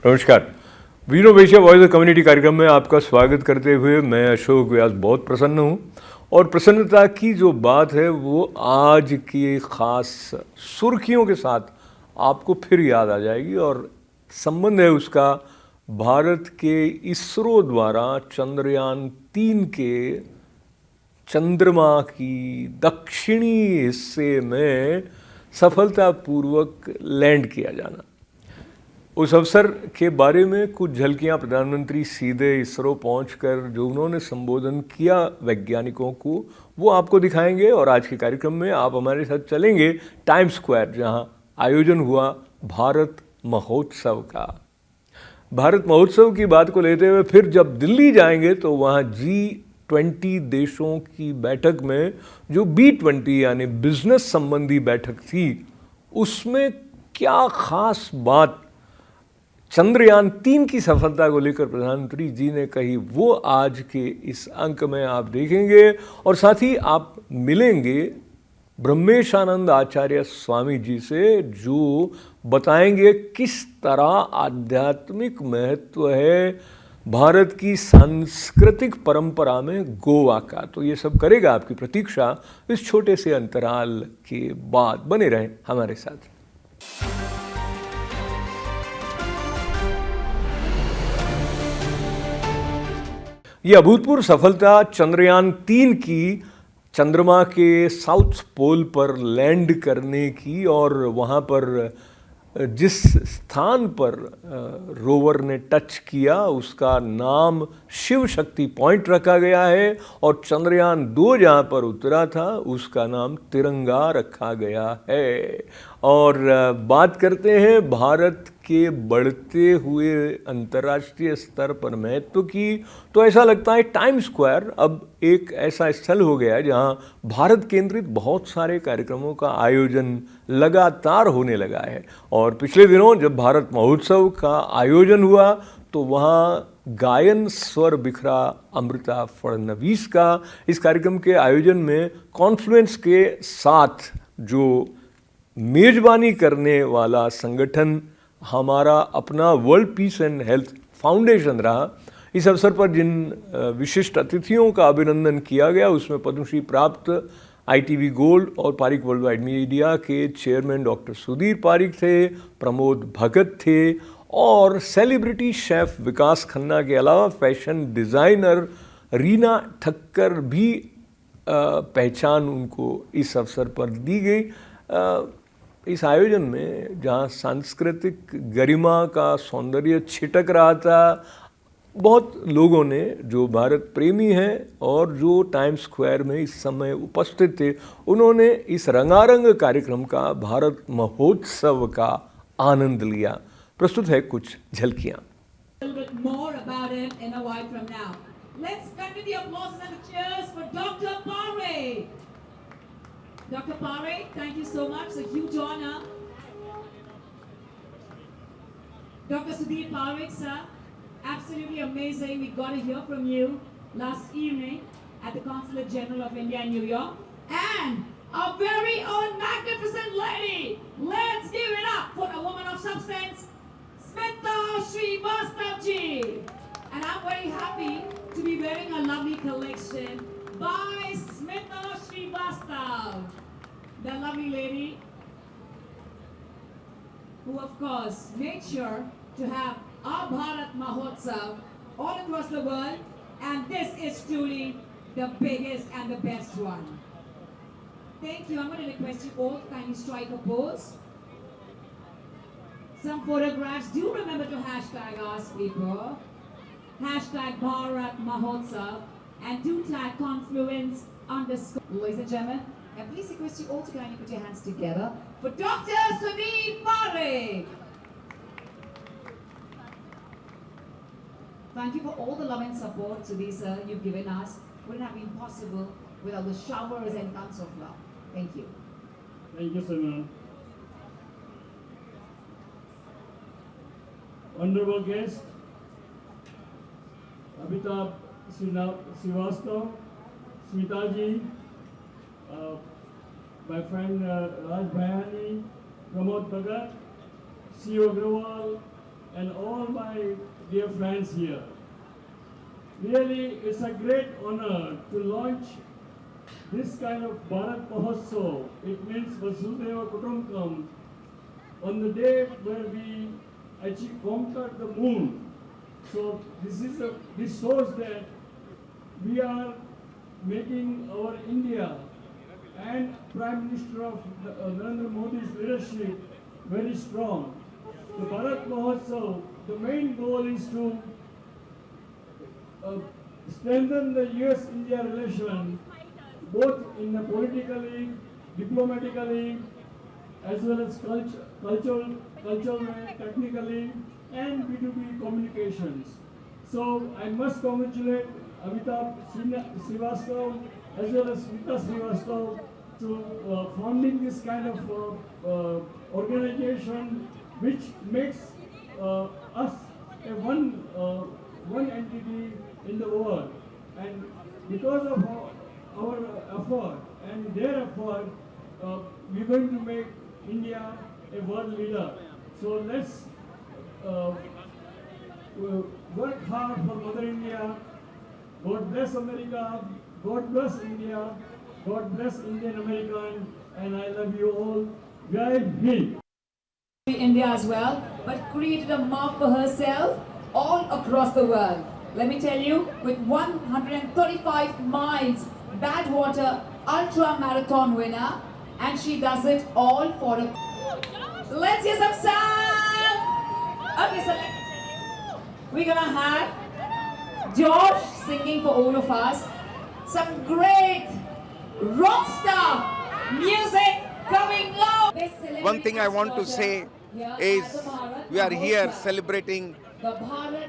नमस्कार। वीरो Vaishya voice of community कार्यक्रम में आपका स्वागत करते हुए मैं अशोक व्यास बहुत प्रसन्न हूँ और प्रसन्नता की जो बात है वो आज की खास सुर्खियों के साथ आपको फिर याद आ जाएगी और संबंध है उसका भारत के इसरो द्वारा चंद्रयान-3 के चंद्रमा की दक्षिणी हिस्से में सफलतापूर्वक लैंड किया जाना। उस अवसर के बारे में कुछ झलकियां प्रधानमंत्री सीधे इसरो पहुंचकर जो उन्होंने संबोधन किया वैज्ञानिकों को वो आपको दिखाएंगे। और आज के कार्यक्रम में आप हमारे साथ चलेंगे टाइम स्क्वायर, जहां आयोजन हुआ भारत महोत्सव का। भारत महोत्सव की बात को लेते हुए फिर जब दिल्ली जाएंगे तो वहाँ G20 देशों की बैठक में जो B20 यानी बिजनेस संबंधी बैठक थी, उसमें क्या खास बात चंद्रयान-3 की सफलता को लेकर प्रधानमंत्री जी ने कही, वो आज के इस अंक में आप देखेंगे। और साथ ही आप मिलेंगे ब्रह्मेशानंद आचार्य स्वामी जी से, जो बताएंगे किस तरह आध्यात्मिक महत्व है भारत की सांस्कृतिक परंपरा में गोवा का। तो ये सब करेगा आपकी प्रतीक्षा इस छोटे से अंतराल के बाद। बने रहें हमारे साथ। ये अभूतपूर्व सफलता चंद्रयान-3 की चंद्रमा के साउथ पोल पर लैंड करने की और वहाँ पर जिस स्थान पर रोवर ने टच किया उसका नाम शिव शक्ति पॉइंट रखा गया है और चंद्रयान-2 जहाँ पर उतरा था उसका नाम तिरंगा रखा गया है। और बात करते हैं भारत के बढ़ते हुए अंतर्राष्ट्रीय स्तर पर महत्व की, तो ऐसा लगता है टाइम स्क्वायर अब एक ऐसा स्थल हो गया है जहां भारत केंद्रित बहुत सारे कार्यक्रमों का आयोजन लगातार होने लगा है। और पिछले दिनों जब भारत महोत्सव का आयोजन हुआ तो वहाँ गायन स्वर बिखरा अमृता फडणवीस का। इस कार्यक्रम के आयोजन में कॉन्फ्लुएंस के साथ जो मेजबानी करने वाला संगठन हमारा अपना world peace and health foundation रहा। इस अवसर पर जिन विशिष्ट अतिथियों का अभिनंदन किया गया उसमें पद्मश्री प्राप्त ITV गोल्ड और पारिक वर्ल्ड वाइड मीडिया के चेयरमैन डॉक्टर सुधीर पारिक थे, प्रमोद भगत थे और सेलिब्रिटी शेफ विकास खन्ना के अलावा फैशन डिज़ाइनर रीना ठक्कर भी पहचान उनको इस अवसर पर दी गई। इस आयोजन में जहाँ सांस्कृतिक गरिमा का सौंदर्य छिटक रहा था, बहुत लोगों ने जो भारत प्रेमी हैं और जो टाइम स्क्वायर में इस समय उपस्थित थे, उन्होंने इस रंगारंग कार्यक्रम का भारत महोत्सव का आनंद लिया। प्रस्तुत है कुछ झलकियाँ। Dr. Parekh, thank you so much. It's a huge honor. Dr. Sudhir Parekh, sir, absolutely amazing. We got to hear from you last evening at the Consulate General of India in New York. And our very own magnificent lady. Let's give it up for a woman of substance, Smita Srivastav-ji. And I'm very happy to be wearing a lovely collection by Smita Srivastav, the lovely lady who of course made sure to have our Bharat Mahotsav all across the world, and this is truly the biggest and the best one. Thank you. I'm going to request you all to kindly strike a pose. Some photographs. Do remember to hashtag us, people. Hashtag Bharat Mahotsav and do tag Confluence _. Ladies and gentlemen, and please request you all to kindly put your hands together for Dr. Sudhir Parekh. Thank you for all the love and support, Sudhir sir, you've given us. Wouldn't have been possible without the showers and tons of love. Thank you. Thank you, Simran. Honorable guest, Amitabh Srivastav, Smita ji, my friend Raj Bhayani, Pramod Bhagat, CEO Agrawal, and all my dear friends here. Really, it's a great honor to launch this kind of Bharat Mahotsav. It means Vasudhaiva Kutumbakam on the day where we actually conquered the moon. So this shows that we are making our India and Prime Minister of Narendra Modi's leadership very strong. The Bharat Mahotsav, the main goal is to strengthen the US-India relation, both in the politically, diplomatically, as well as cultural way, technically, and B2B communications. So I must congratulate Amitabh Srivastava as well as Smita Srivastava to founding this kind of organization, which makes us a one entity in the world. And because of our effort and their effort, we're going to make India a world leader. So let's work hard for Mother India. God bless America. God bless India. God bless Indian American. And I love you all. Jai Hind. India as well, but created a mark for herself all across the world. Let me tell you, with 135 miles, Badwater Ultra Marathon winner, and she does it all for a... Let's hear some sound! Okay, so we're gonna have George singing for all of us. Some great rock star music coming up. One thing I want to say is we are here celebrating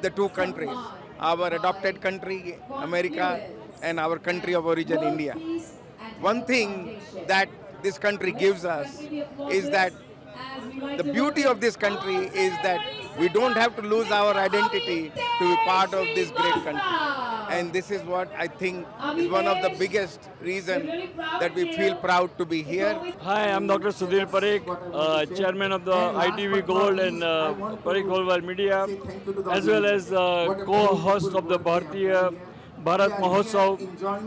the two countries, our adopted country, America, and our country of origin, India. One thing that this country gives us is that the beauty of this country is that we don't have to lose our identity to be part of this great country. And this is what I think is one of the biggest reasons that we feel proud to be here. Hi, I'm Dr. Sudhir Parekh, Chairman of the ITV Gold and Parekh Goldwell Media, as well as co-host of the Bharatiya Bharat Mahotsav.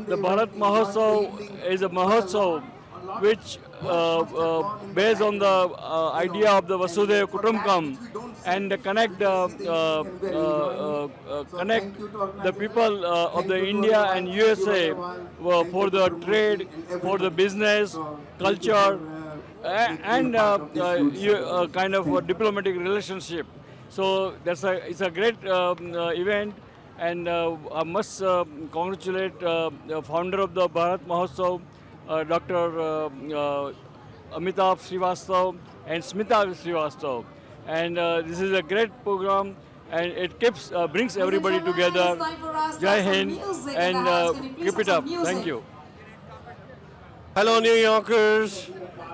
The Bharat Mahotsav is a Mahotsav which based on the idea of the Vasudhaiva Kutumbakam and connect the people of the India and USA for the trade, for the business, culture, and kind of a diplomatic relationship. So it's a great event, and I must congratulate the founder of the Bharat Mahotsav, Dr. Amitabh Srivastava and Smita Srivastava. And this is a great program, and it brings everybody together. Jai Hind, and keep it up. Thank you. Hello, New Yorkers.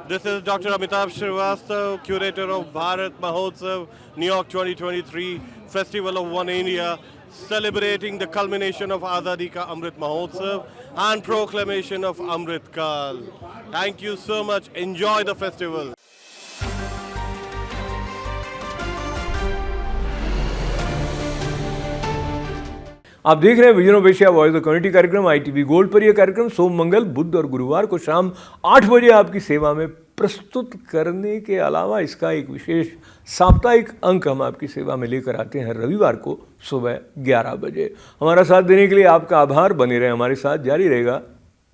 This is Dr. Amitabh Srivastava, curator of Bharat Mahotsav, New York 2023, Festival of One India, celebrating the culmination of Azadi Ka Amrit Mahotsav and proclamation of Amrit Kal. Thank you so much. Enjoy the festival. आप देख रहे हैं vision of Asia voice of community कार्यक्रम ITV gold पर। यह कार्यक्रम सोम, मंगल, बुध और गुरुवार को शाम 8 बजे आपकी सेवा में प्रस्तुत करने के अलावा इसका एक विशेष साप्ताहिक अंक हम आपकी सेवा में लेकर आते हैं रविवार को सुबह 11 बजे। हमारा साथ देने के लिए आपका आभार। बने रहे हमारे साथ, जारी रहेगा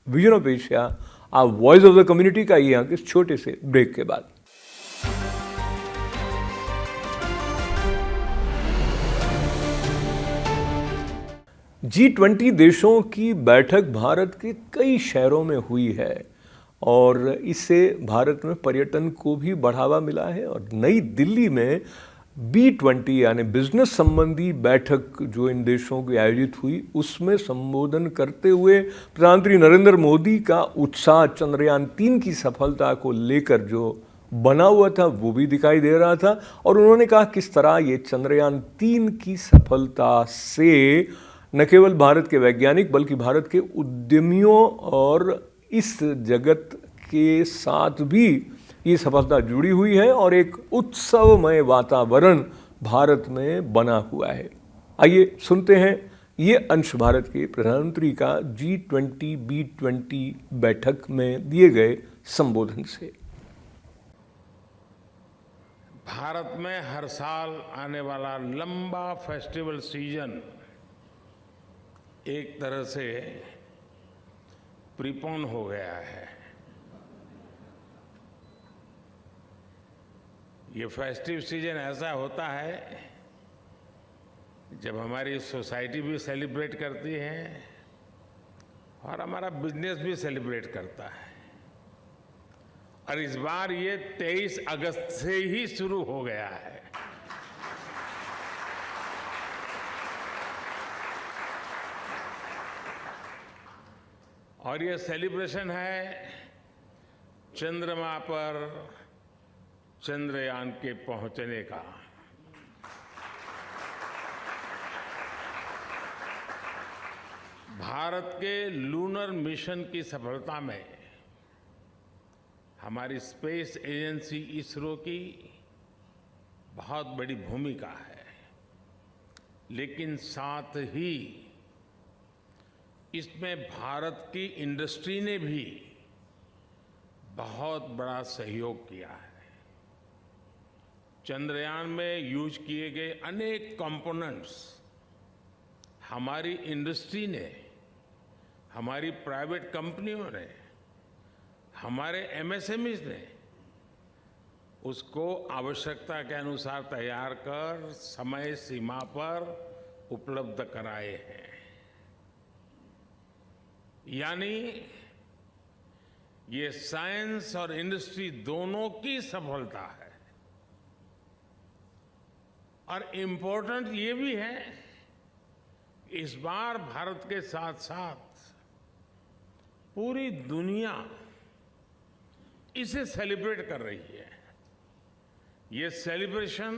विजन ऑफ एशिया, आप वॉइस ऑफ द कम्युनिटी का ये अंक इस छोटे से ब्रेक के बाद। G20 देशों की बैठक भारत के कई शहरों में हुई है और इससे भारत में पर्यटन को भी बढ़ावा मिला है। और नई दिल्ली में B20 यानी बिजनेस संबंधी बैठक जो इन देशों की आयोजित हुई, उसमें संबोधन करते हुए प्रधानमंत्री नरेंद्र मोदी का उत्साह चंद्रयान 3 की सफलता को लेकर जो बना हुआ था वो भी दिखाई दे रहा था। और उन्होंने कहा किस तरह ये चंद्रयान 3 की सफलता से न केवल भारत के वैज्ञानिक बल्कि भारत के उद्यमियों और इस जगत के साथ भी ये सफलता जुड़ी हुई है और एक उत्सवमय वातावरण भारत में बना हुआ है। आइए सुनते हैं ये अंश भारत के प्रधानमंत्री का G20 बैठक में दिए गए संबोधन से। भारत में हर साल आने वाला लंबा फेस्टिवल सीजन एक तरह से प्रीपोन हो गया है। ये फेस्टिव सीजन ऐसा होता है जब हमारी सोसाइटी भी सेलिब्रेट करती है और हमारा बिजनेस भी सेलिब्रेट करता है। और इस बार ये 23 अगस्त से ही शुरू हो गया है। और ये सेलिब्रेशन है चंद्रमा पर चंद्रयान के पहुंचने का। भारत के लूनर मिशन की सफलता में हमारी स्पेस एजेंसी इसरो की बहुत बड़ी भूमिका है, लेकिन साथ ही इसमें भारत की इंडस्ट्री ने भी बहुत बड़ा सहयोग किया है। चंद्रयान में यूज किए गए अनेक कंपोनेंट्स हमारी इंडस्ट्री ने, हमारी प्राइवेट कंपनियों ने, हमारे एमएसएमईज ने उसको आवश्यकता के अनुसार तैयार कर समय सीमा पर उपलब्ध कराए हैं। यानी ये साइंस और इंडस्ट्री दोनों की सफलता है। और इम्पोर्टेंट ये भी है, इस बार भारत के साथ साथ पूरी दुनिया इसे सेलिब्रेट कर रही है। ये सेलिब्रेशन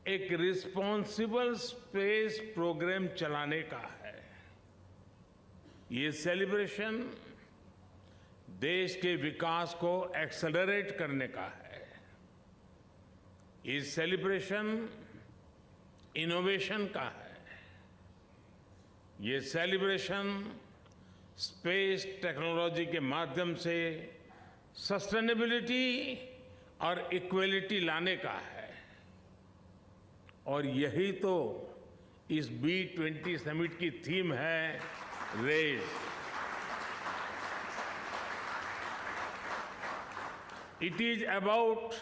एक रिस्पॉन्सिबल स्पेस प्रोग्राम चलाने का है। ये सेलिब्रेशन देश के विकास को एक्सेलरेट करने का है। ये सेलिब्रेशन इनोवेशन का है। ये सेलिब्रेशन स्पेस टेक्नोलॉजी के माध्यम से सस्टेनेबिलिटी और इक्वलिटी लाने का है। और यही तो इस B20 समिट की थीम है, raise. It is about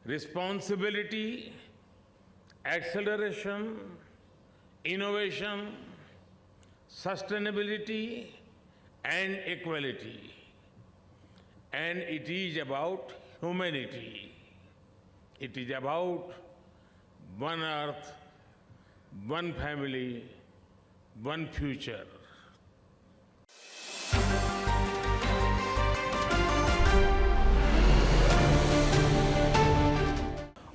responsibility, acceleration, innovation, sustainability and equality, and it is about humanity. It is about one earth, one family, one future.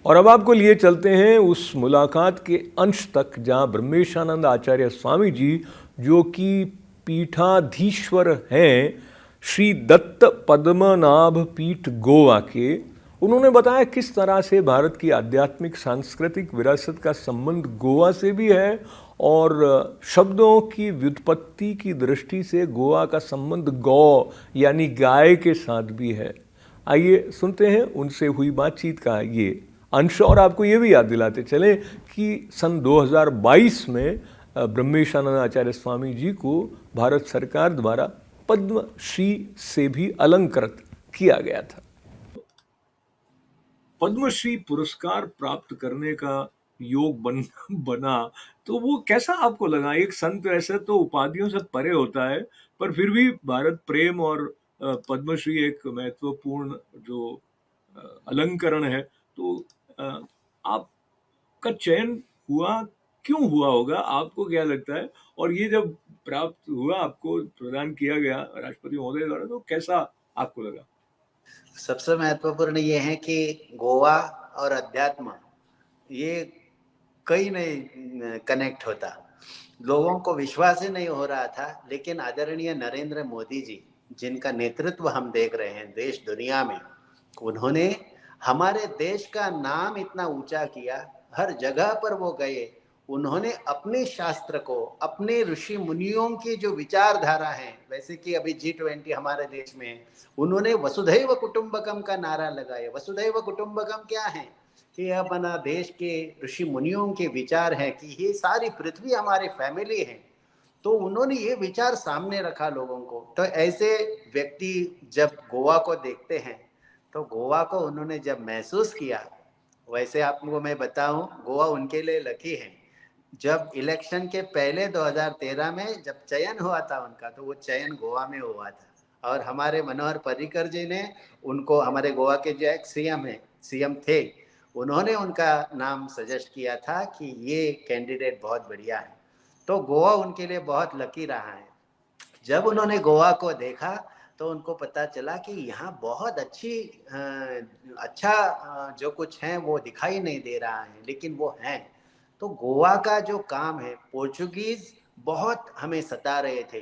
और अब आपको लिए चलते हैं उस मुलाकात के अंश तक जहां ब्रह्मेशानंद आचार्य स्वामी जी, जो कि पीठाधीश्वर हैं श्री दत्त पद्मनाभ पीठ गोवा के, उन्होंने बताया किस तरह से भारत की आध्यात्मिक सांस्कृतिक विरासत का संबंध गोवा से भी है और शब्दों की व्युत्पत्ति की दृष्टि से गोवा का संबंध गौ यानी गाय के साथ भी है। आइए सुनते हैं उनसे हुई बातचीत का ये अंश। और आपको ये भी याद दिलाते चलें कि सन 2022 में ब्रह्मेशानंद आचार्य स्वामी जी को भारत सरकार द्वारा पद्मश्री से भी अलंकृत किया गया था। पद्मश्री पुरस्कार प्राप्त करने का योग बना तो वो कैसा आपको लगा? एक संत ऐसे तो उपाधियों से परे होता है, पर फिर भी भारत प्रेम और पद्मश्री एक महत्वपूर्ण जो अलंकरण है, तो आपका चयन हुआ, क्यों हुआ होगा, आपको क्या लगता है? और ये जब प्राप्त हुआ, आपको प्रदान किया गया राष्ट्रपति महोदय द्वारा, तो कैसा आपको लगा? सबसे महत्वपूर्ण ये है कि गोवा और अध्यात्म ये कहीं नहीं कनेक्ट होता। लोगों को विश्वास ही नहीं हो रहा था, लेकिन आदरणीय नरेंद्र मोदी जी, जिनका नेतृत्व हम देख रहे हैं देश दुनिया में, उन्होंने हमारे देश का नाम इतना ऊंचा किया, हर जगह पर वो गए, उन्होंने अपने शास्त्र को, अपने ऋषि मुनियों की जो विचारधारा है, वैसे कि अभी G20 हमारे देश में है, उन्होंने वसुधैव कुटुंबकम का नारा लगाया। वसुधैव कुटुंबकम क्या है कि यह अपना देश के ऋषि मुनियों के विचार है कि ये सारी पृथ्वी हमारी फैमिली है। तो उन्होंने ये विचार सामने रखा लोगों को। तो ऐसे व्यक्ति जब गोवा को देखते हैं, तो गोवा को उन्होंने जब महसूस किया, वैसे आपको मैं बताऊं, गोवा उनके लिए लकी है। जब इलेक्शन के पहले 2013 में जब चयन हुआ था उनका, तो वो चयन गोवा में हुआ था और हमारे मनोहर पर्रिकर जी ने उनको, हमारे गोवा के जो एक सीएम थे, उन्होंने उनका नाम सजेस्ट किया था कि ये कैंडिडेट बहुत बढ़िया है। तो गोवा उनके लिए बहुत लकी रहा है। जब उन्होंने गोवा को देखा तो उनको पता चला कि यहाँ बहुत अच्छा जो कुछ है वो दिखाई नहीं दे रहा है, लेकिन वो है। तो गोवा का जो काम है, पोर्चुगीज बहुत हमें सता रहे थे,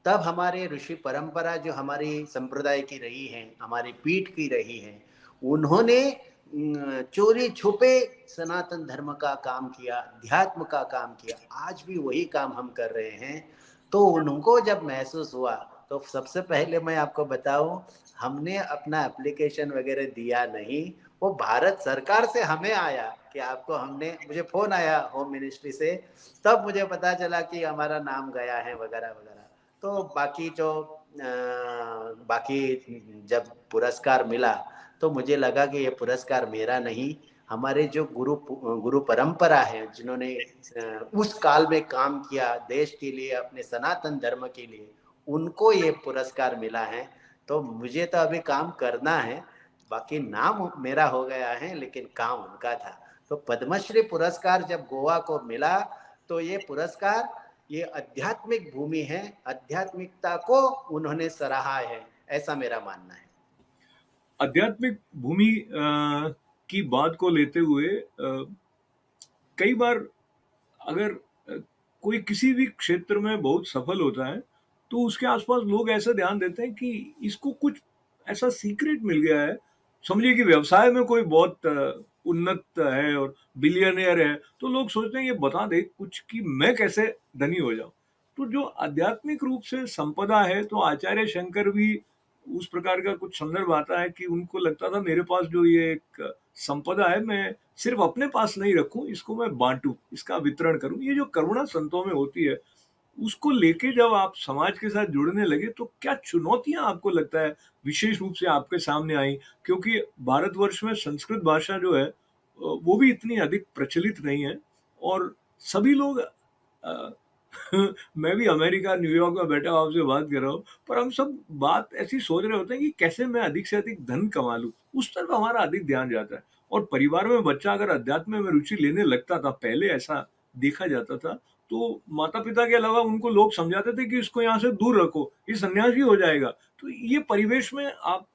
तब हमारे ऋषि परंपरा जो हमारी संप्रदाय की रही है, हमारी पीठ की रही है, उन्होंने चोरी छुपे सनातन धर्म का काम किया, अध्यात्म का काम किया। आज भी वही काम हम कर रहे हैं। तो उनको जब महसूस हुआ, तो सबसे पहले मैं आपको बताऊं, हमने अपना एप्लीकेशन वगैरह दिया नहीं, वो भारत सरकार से हमें आया कि आपको, हमने, मुझे फोन आया होम मिनिस्ट्री से, तब मुझे पता चला कि हमारा नाम गया है वगैरह वगैरह। तो बाकी जब पुरस्कार मिला तो मुझे लगा कि ये पुरस्कार मेरा नहीं, हमारे जो गुरु परंपरा है, जिन्होंने उस काल में काम किया देश के लिए, अपने सनातन धर्म के लिए, उनको ये पुरस्कार मिला है। तो मुझे तो अभी काम करना है, बाकी नाम मेरा हो गया है, लेकिन काम उनका था। तो पद्मश्री पुरस्कार जब गोवा को मिला, तो ये पुरस्कार, ये आध्यात्मिक भूमि है, आध्यात्मिकता को उन्होंने सराहा है, ऐसा मेरा मानना है। आध्यात्मिक भूमि की बात को लेते हुए कई बार अगर कोई किसी भी क्षेत्र में बहुत सफल होता है, तो उसके आसपास लोग ऐसा ध्यान देते हैं कि इसको कुछ ऐसा सीक्रेट मिल गया है। समझिए कि व्यवसाय में कोई बहुत उन्नत है और बिलियनियर है, तो लोग सोचते हैं ये बता दे कुछ कि मैं कैसे धनी हो जाऊं। तो जो आध्यात्मिक रूप से संपदा है, तो आचार्य शंकर भी उस प्रकार का कुछ संदर्भ आता है कि उनको लगता था मेरे पास जो ये एक संपदा है, मैं सिर्फ अपने पास नहीं रखूं, इसको मैं बांटूं, इसका वितरण करूं। ये जो करुणा संतों में होती है, उसको लेके जब आप समाज के साथ जुड़ने लगे, तो क्या चुनौतियां आपको लगता है विशेष रूप से आपके सामने आई? क्योंकि भारतवर्ष में संस्कृत भाषा जो है वो भी इतनी अधिक प्रचलित नहीं है और सभी लोग मैं भी अमेरिका, न्यूयॉर्क में बैठा हुआ आपसे बात कर रहा हूँ, पर हम सब बात ऐसी सोच रहे होते हैं कि कैसे मैं अधिक से अधिक धन कमा लूं, उस तरफ हमारा अधिक ध्यान जाता है। और परिवार में बच्चा अगर अध्यात्म में रुचि लेने लगता था, पहले ऐसा देखा जाता था, तो माता-पिता के अलावा उनको लोग समझाते थे कि इसको यहाँ से दूर रखो, ये सन्यासी हो जाएगा। तो ये परिवेश में आप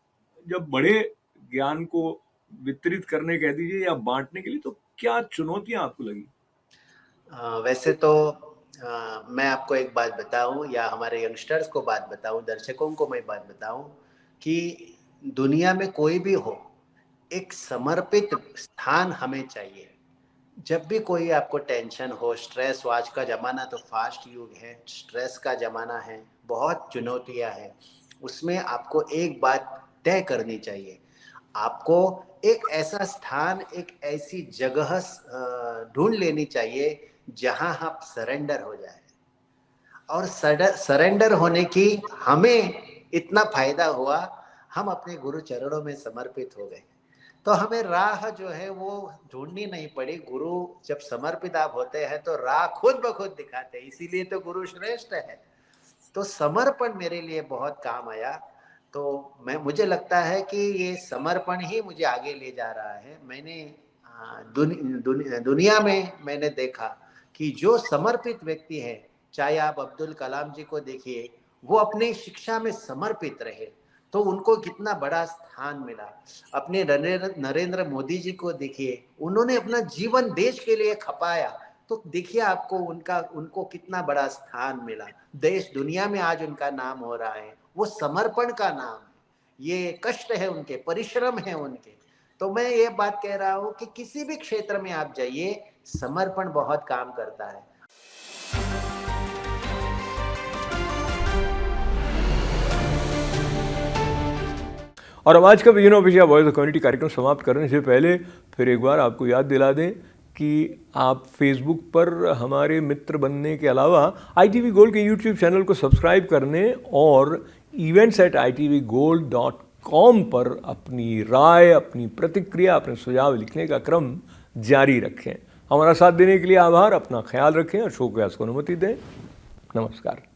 जब बढ़े ज्ञान को वितरित करने कह दीजिए या बाँटने के लिए, तो क्या चुनौतियाँ आपको लगी? वैसे तो मैं आपको एक बात बताऊं, या हमारे यंगस्टर्स को बात बताऊं, दर्शकों को मैं बात बताऊं कि दुनिया में कोई भी हो, एक समर्पित स्थान हमें चाहिए। जब भी कोई आपको टेंशन हो, स्ट्रेस हो, आज का ज़माना तो फास्ट युग है, स्ट्रेस का ज़माना है, बहुत चुनौतियां हैं, उसमें आपको एक बात तय करनी चाहिए। आपको एक ऐसा स्थान, एक ऐसी जगह ढूंढ लेनी चाहिए जहां आप सरेंडर हो जाए। और सरेंडर होने की हमें इतना फायदा हुआ, हम अपने गुरु चरणों में समर्पित हो गए। तो हमें राह जो है वो ढूंढनी नहीं पड़ी। गुरु जब समर्पित आप होते हैं तो राह खुद ब खुद दिखाते हैं, इसीलिए तो गुरु श्रेष्ठ है। तो समर्पण मेरे लिए बहुत काम आया। तो मुझे लगता है कि ये समर्पण ही मुझे आगे ले जा रहा है। मैंने दुनिया में मैंने देखा कि जो समर्पित व्यक्ति है, चाहे आप अब्दुल कलाम जी को देखिए, वो अपनी शिक्षा में समर्पित रहे तो उनको कितना बड़ा स्थान मिला। अपने नरेंद्र मोदी जी को देखिए, उन्होंने अपना जीवन देश के लिए खपाया, तो देखिए आपको उनको कितना बड़ा स्थान मिला। देश दुनिया में आज उनका नाम हो रहा है, वो समर्पण का नाम है। ये कष्ट है उनके, परिश्रम है उनके। तो मैं ये बात कह रहा हूँ कि किसी भी क्षेत्र में आप जाइए, समर्पण बहुत काम करता है। और अब आज का vision of Asia voice of community कार्यक्रम समाप्त करने से पहले फिर एक बार आपको याद दिला दें कि आप फेसबुक पर हमारे मित्र बनने के अलावा ITV गोल्ड के यूट्यूब चैनल को सब्सक्राइब करने और events@itvgold.com पर अपनी राय, अपनी प्रतिक्रिया, अपने सुझाव लिखने का क्रम जारी रखें। हमारा साथ देने के लिए आभार। अपना ख्याल रखें और शो को अनुमति दें। नमस्कार।